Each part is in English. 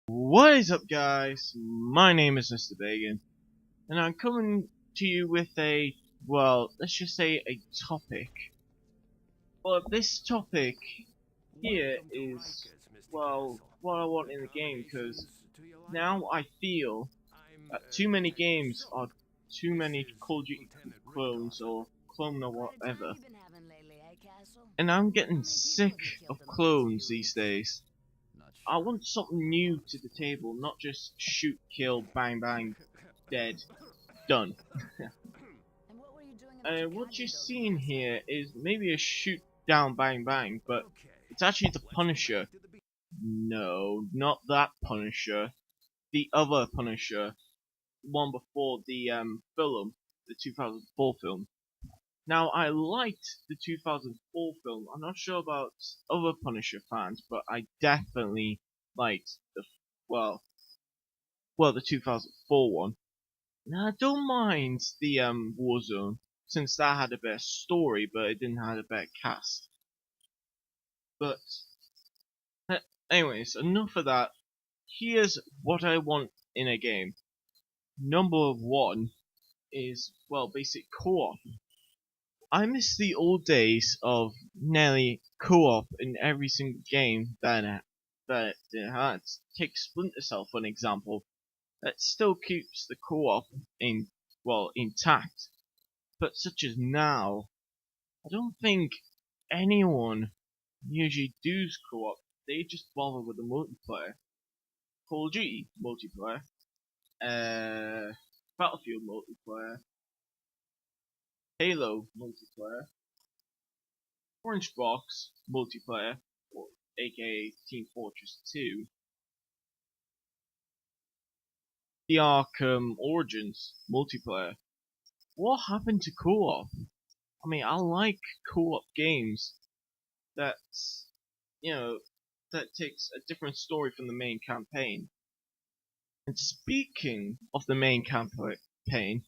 What is up, guys? My name is Mr. Beygan, and I'm coming to you with let's just say a topic. Well, this topic here is, what I want in the game, because now I feel that too many games are too many Call of Duty clones or clone or whatever, and I'm getting sick of clones these days. I want something new to the table, not just shoot, kill, bang, bang, dead, done. What you're seeing here is maybe a shoot, down, bang, bang, but it's actually the Punisher. No, not that Punisher. The other Punisher. One before the film, the 2004 film. Now, I liked the 2004 film. I'm not sure about other Punisher fans, but I definitely liked well, the 2004 one. Now, I don't mind the Warzone, since that had a better story, but it didn't have a better cast. But uh, anyways, enough of that. Here's what I want in a game. Number one is, basic co-op. I miss the old days of nearly co-op in every single game that it had. Take Splinter Cell for an example. That still keeps the co-op intact. But such as now, I don't think anyone usually does co-op. They just bother with the multiplayer. Call of Duty multiplayer, Battlefield multiplayer, Halo multiplayer, Orange Box multiplayer, or aka Team Fortress 2, the Arkham Origins multiplayer. What happened to co-op? I mean, I like co-op games that, you know, that takes a different story from the main campaign. And speaking of the main campaign,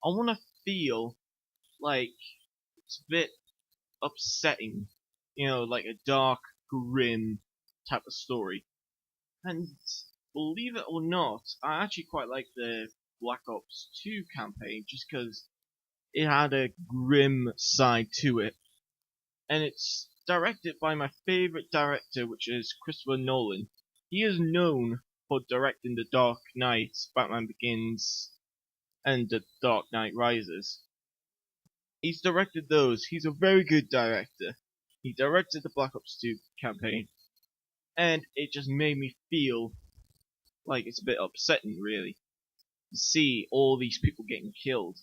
I want to feel like it's a bit upsetting, like a dark, grim type of story. And believe it or not, I actually quite like the Black Ops 2 campaign just because it had a grim side to it. And it's directed by my favorite director, which is Christopher Nolan. He is known for directing The Dark Knight, Batman Begins, and The Dark Knight Rises. He's directed those. He's a very good director. He directed the Black Ops 2 campaign, and it just made me feel like it's a bit upsetting, really, to see all these people getting killed.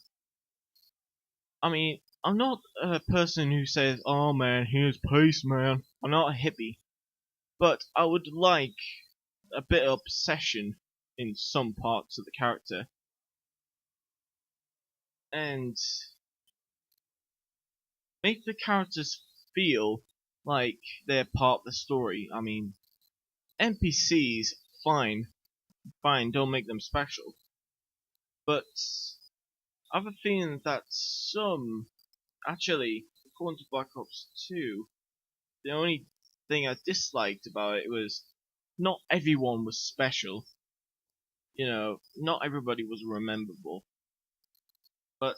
I mean, I'm not a person who says, "Oh man, here's peace, man." I'm not a hippie, but I would like a bit of obsession in some parts of the character, and make the characters feel like they're part of the story. I mean, NPCs, fine, don't make them special, but I have a feeling that actually, according to Black Ops 2, the only thing I disliked about it was not everyone was special. Not everybody was rememberable, but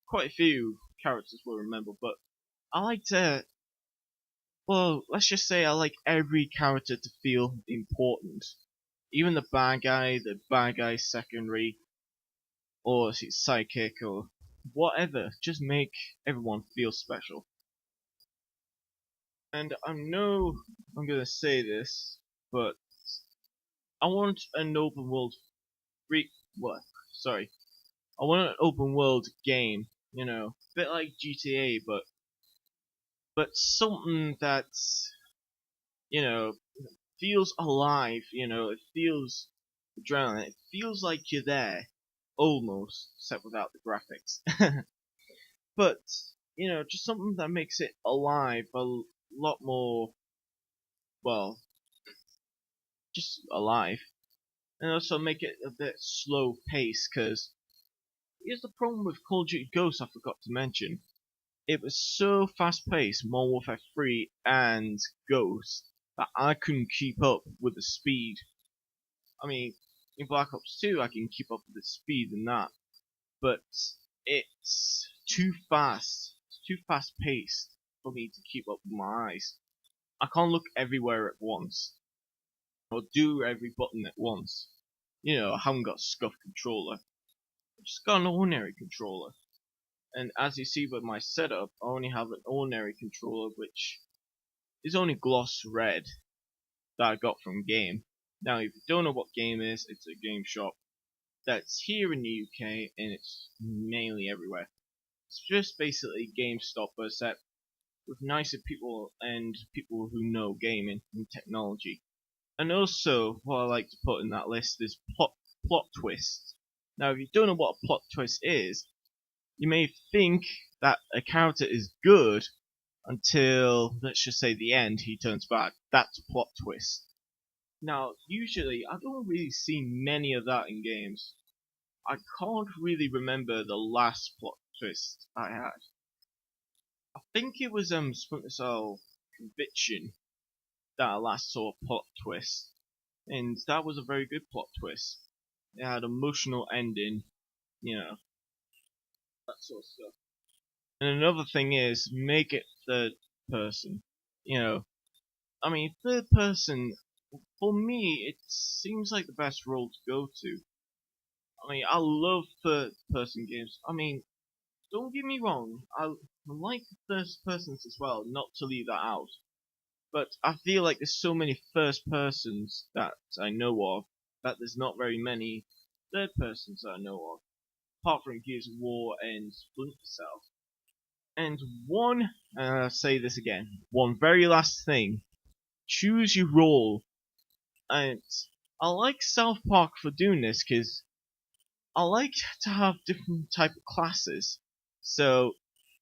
quite a few characters were rememberable. But I like to, let's just say I like every character to feel important. Even the bad guy secondary, or sidekick, or whatever. Just make everyone feel special. And I know I'm gonna say this, but I want an open world what? Sorry. I want an open world game, a bit like GTA, but something that, you know, feels alive, it feels adrenaline, it feels like you're there, almost, except without the graphics. But, just something that makes it alive a lot more, well, just alive. And also make it a bit slow paced, because here's the problem with Call of Duty Ghosts I forgot to mention. It was so fast paced, Modern Warfare 3 and Ghost, that I couldn't keep up with the speed. I mean, in Black Ops 2, I can keep up with the speed and that, but it's too fast. It's too fast paced for me to keep up with my eyes. I can't look everywhere at once or do every button at once. You know, I haven't got a scuffed controller. I've just got an ordinary controller. And as you see with my setup, I only have an ordinary controller which is only gloss red that I got from Game. Now, if you don't know what Game is, it's a game shop that's here in the UK and it's mainly everywhere. It's just basically GameStop except with nicer people and people who know gaming and technology. And also, what I like to put in that list is plot twists. Now, if you don't know what a plot twist is, you may think that a character is good until, let's just say, the end, he turns bad. That's a plot twist. Now, usually, I don't really see many of that in games. I can't really remember the last plot twist I had. I think it was Splinter Cell Conviction that I last saw a plot twist, and that was a very good plot twist. It had emotional ending, you know, that sort of stuff. And another thing is, make it third person. You know, I mean, third person, for me, it seems like the best role to go to. I mean, I love third person games. I mean, don't get me wrong, I like first persons as well, not to leave that out. But I feel like there's so many first persons that I know of, that there's not very many third persons that I know of, apart from Gears of War and Splinter Cell. And one, I'll say this again, one very last thing, choose your role. And I like South Park for doing this, because I like to have different type of classes. So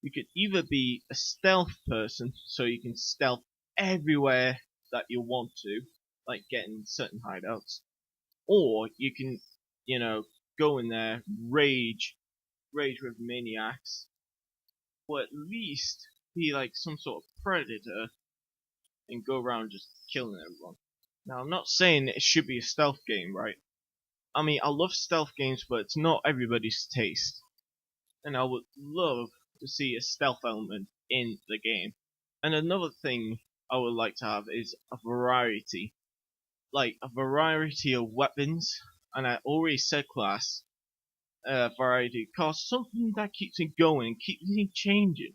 you could either be a stealth person, so you can stealth everywhere that you want to, like getting certain hideouts, or you can, you know, go in there, rage with maniacs, or at least be like some sort of predator and go around just killing everyone. Now, I'm not saying it should be a stealth game, right? I mean, I love stealth games, but it's not everybody's taste. And I would love to see a stealth element in the game. And another thing I would like to have is a variety. Like, a variety of weapons. And I already said class, variety, cause something that keeps me going, keeps me changing.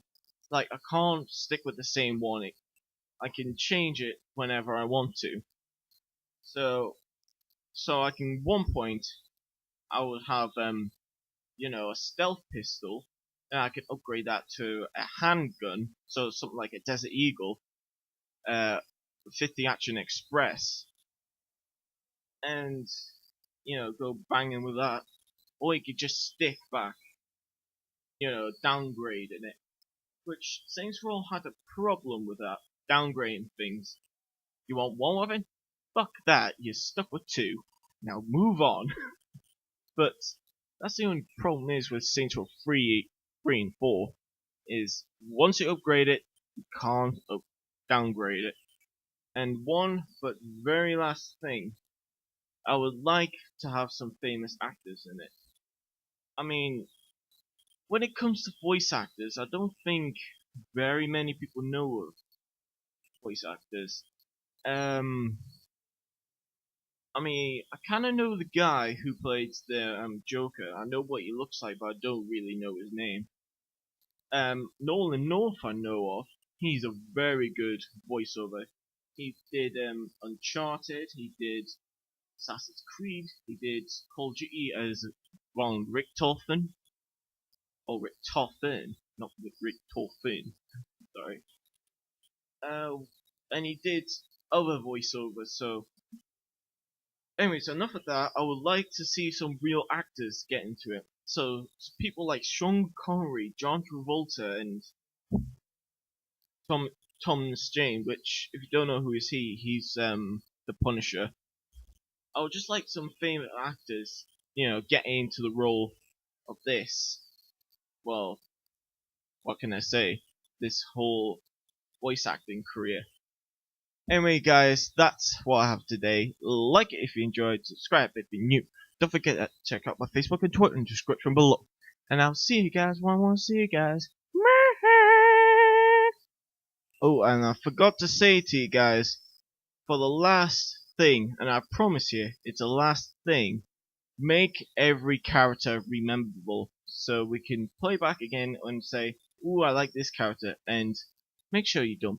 Like, I can't stick with the same one. I can change it whenever I want to. So, like in one point, I would have you know, a stealth pistol, and I could upgrade that to a handgun, so something like a Desert Eagle, 50 Action Express, and you know, go banging with that. Or you could just stick back, you know, downgrading it. Which Saints Row had a problem with that, downgrading things. You want one weapon? Fuck that, you're stuck with two. Now move on. But that's the only problem is with Saints Row 3 and 4, is once you upgrade it, you can't downgrade it. And one, but very last thing, I would like to have some famous actors in it. I mean, when it comes to voice actors, I don't think very many people know of voice actors. Um, I mean, I kind of know the guy who played the Joker. I know what he looks like, but I don't really know his name. Nolan North I know of. He's a very good voiceover. He did Uncharted. He did Assassin's Creed. He did Call of Duty as Ron Richtofen. Or Richtofen, not Richtofen. Sorry. Uh, and he did other voiceovers. So, anyways, enough of that. I would like to see some real actors get into it. So people like Sean Connery, John Travolta, and Tom Thomas Jane. Which, if you don't know who is he, he's the Punisher. I would just like some famous actors, you know, getting into the role of this. Well, what can I say? This whole voice acting career. Anyway, guys, that's what I have today. Like it if you enjoyed, subscribe if you're new. Don't forget to check out my Facebook and Twitter in the description below. And I'll see you guys when I want to see you guys. Oh, and I forgot to say to you guys, for the last thing, and I promise you, it's the last thing, make every character rememberable so we can play back again and say, ooh, I like this character, and make sure you don't